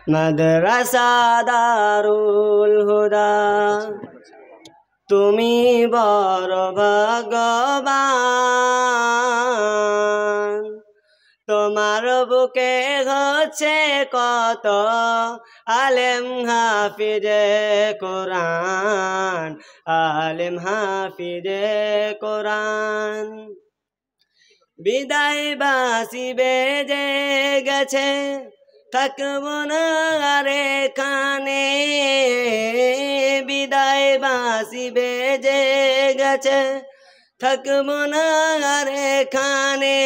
মাদ্রাসা দারুল হুদা তুমি বড় ভগবান তোমার বুকে হচ্ছে কত আলেম হাফিজে কোরআন আলেম হাফিজে কোরআন বিদায় বাসি বেজে গেছে থাকব না আর এখানে বিদায় বাসি বেজে গেছে থাকব না আর এখানে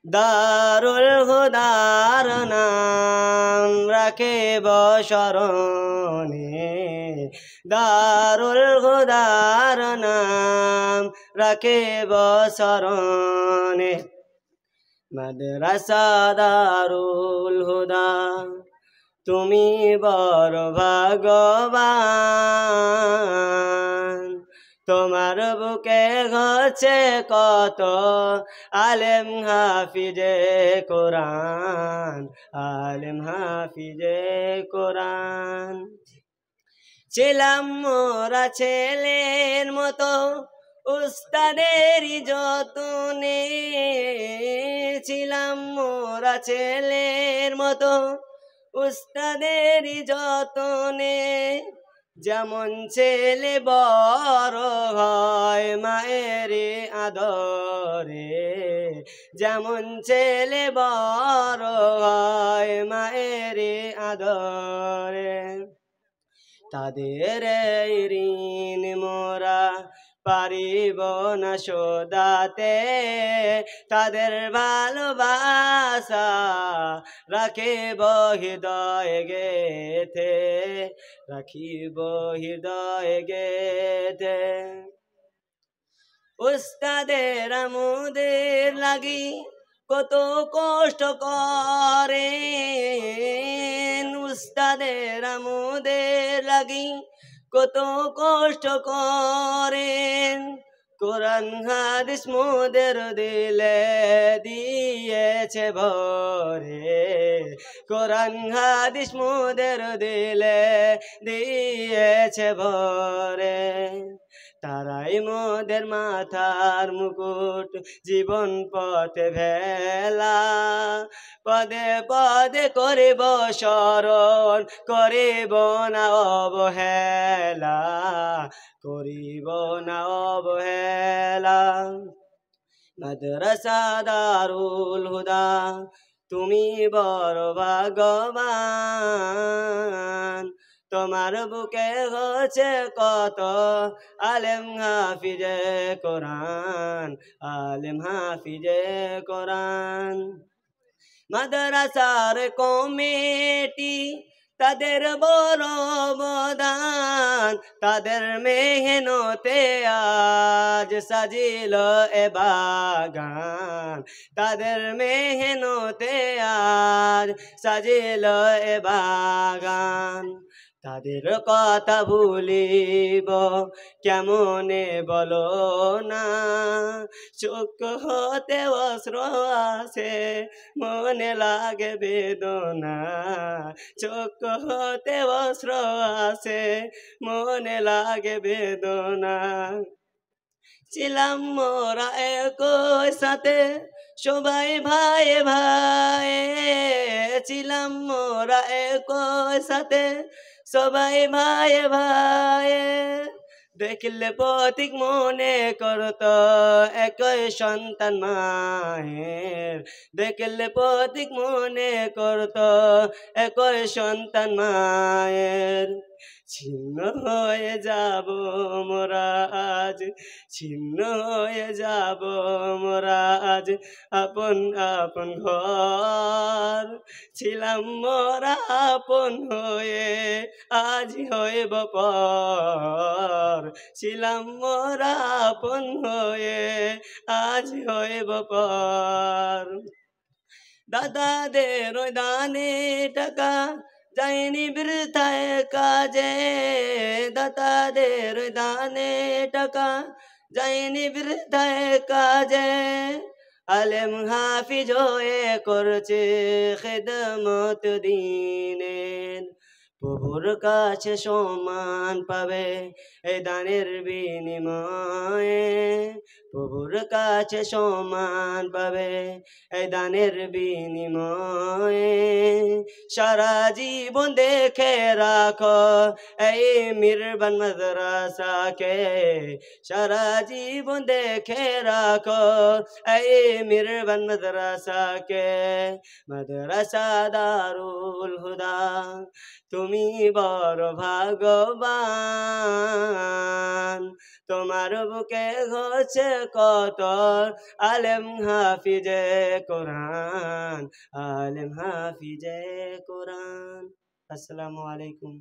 দারুল হুদার নাম রাখিব স্মরণে দারুল হুদার নাম রাখিব স্মরণে মাদ্রাসা দারুল হুদা তুমি বড় ভগবান তোমার বুকে হচ্ছে কত আলেম হাফিজে কোরআন আলেম হাফিজে কোরআন ছিলাম মোরা ছেলের মতো উস্তাদের যতনে ছিলাম মোরা ছেলের মতো উস্তাদের যতনে যেমন ছেলে বড় হয় মায়ের আদরে যেমন ছেলে বড় হয় মায়ের আদরে তাদের ঋণ মোরা পারিব না শোধাতে তাদের ভালোবাসা রাখিব হৃদয়ে গেথে রাখিব হৃদয়ে গেথে উস্তাদের আমুদের লাগি কত কষ্ট করেন উস্তাদের আমুদের লাগি কত কষ্ট করেন কোরআন হাদিস মোদের দিলে দিয়েছে ভরে কোরআন হাদিস মোদের দিলে দিয়েছে ভরে তারাই মোদের মাথার মুকুট জীবন পথে ভেলা পদে পদে করিব স্মরণ করিব না অবহেলা করিব না অবহেলা মাদ্রাসা দারুল হুদা তুমি বড় ভগবান তোমার বুকে হচ্ছে কত আলেম হাফিজে কোরআন আলেম হাফিজে কোরআন মাদ্রাসার কমিটি তাদের বড় অবদান তাদের মেহনতে আজ সাজিল এ বাগান তাদের মেহনতে আজ সাজিল এ বাগান তাদের কথা ভুলিব কেমনে বলো না চোখ হতে অশ্র আসে মনে লাগে বেদনা চোখ হতে অশ্র আসে মনে লাগে বেদনা ছিলাম মোরা একই সাথে সবাই ভাই ভাই ছিলাম মোরা একই সাথে সবাই ভাই ভাই দেখলে প্রতীক মনে করত একই সন্তান মায়ের দেখলে প্রতীক মনে করত একই সন্তান মায়ের ছিন্ন হয়ে যাব মোরা আজ ছিন্ন হয়ে যাব মোরা আজ আপন আপন ঘর ছিলাম মোরা আপন হয়ে আজ হইব পর ছিলাম মোরা আপন হয়ে আজ হইব পর দাদাদের ওই দানে টাকা যায়নি বৃথায় কাজে দাদাদের ওই দানে টাকা যায়নি বৃথায় কাজে আলেম হাফিজ হয়ে করছে খেদমত দিনের প্রভুর কাছে সম্মান পাবে এই দানের বিনিময়ে প্রভুর কাছে সম্মান পাবে এই দানের বিনিময়ে সারা জীবন দেখে রাখো এই মিরবান মাদ্রাসাকে সারা জীবন দেখে রাখো এই মিরবান মাদ্রাসাকে মাদ্রাসা দারুল হুদা তুমি বড় ভাগ্যবান তোমার বুকে হচ্ছে কত আলেম হাফিজে কোরআন আলেম হাফিজে কোরআন আসসালামু আলাইকুম